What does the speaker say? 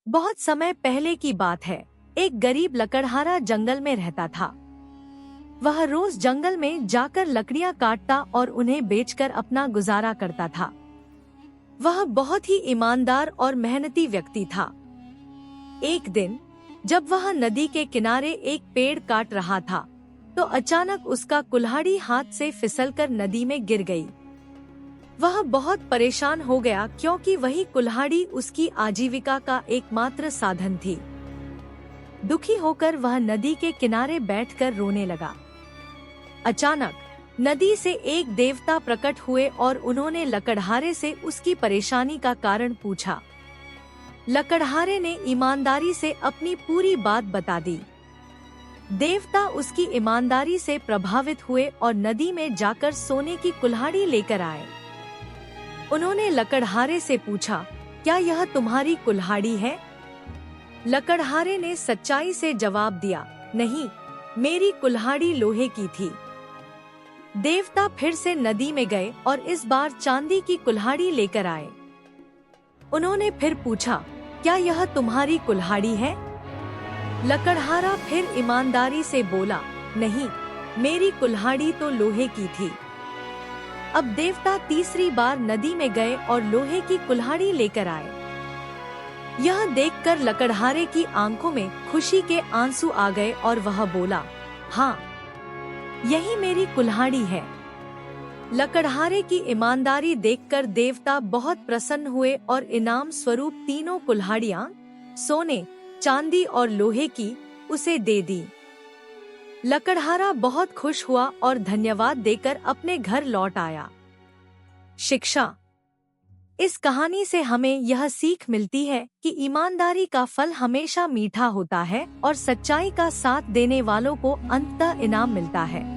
बहुत समय पहले की बात है। एक गरीब लकड़हारा जंगल में रहता था। वह रोज जंगल में जाकर लकड़ियां काटता और उन्हें बेचकर अपना गुजारा करता था। वह बहुत ही ईमानदार और मेहनती व्यक्ति था। एक दिन जब वह नदी के किनारे एक पेड़ काट रहा था, तो अचानक उसका कुल्हाड़ी हाथ से फिसलकर नदी में गिर गई। वह बहुत परेशान हो गया क्योंकि वही कुल्हाड़ी उसकी आजीविका का एकमात्र साधन थी। दुखी होकर वह नदी के किनारे बैठकर रोने लगा। अचानक नदी से एक देवता प्रकट हुए और उन्होंने लकड़हारे से उसकी परेशानी का कारण पूछा। लकड़हारे ने ईमानदारी से अपनी पूरी बात बता दी। देवता उसकी ईमानदारी से प्रभावित हुए और नदी में जाकर सोने की कुल्हाड़ी लेकर आए। उन्होंने लकड़हारे से पूछा, क्या यह तुम्हारी कुल्हाड़ी है? लकड़हारे ने सच्चाई से जवाब दिया, नहीं, मेरी कुल्हाड़ी लोहे की थी। देवता फिर से नदी में गए और इस बार चांदी की कुल्हाड़ी लेकर आए। उन्होंने फिर पूछा, क्या यह तुम्हारी कुल्हाड़ी है? लकड़हारा फिर ईमानदारी से बोला, नहीं, मेरी कुल्हाड़ी तो लोहे की थी। अब देवता तीसरी बार नदी में गए और लोहे की कुल्हाड़ी लेकर आए। यह देखकर लकड़हारे की आंखों में खुशी के आंसू आ गए और वह बोला, हाँ, यही मेरी कुल्हाड़ी है। लकड़हारे की ईमानदारी देखकर देवता बहुत प्रसन्न हुए और इनाम स्वरूप तीनों कुल्हाड़ियां, सोने, चांदी और लोहे की, उसे दे दी। लकड़हारा बहुत खुश हुआ और धन्यवाद देकर अपने घर लौट आया। शिक्षा। इस कहानी से हमें यह सीख मिलती है कि ईमानदारी का फल हमेशा मीठा होता है और सच्चाई का साथ देने वालों को अंततः इनाम मिलता है।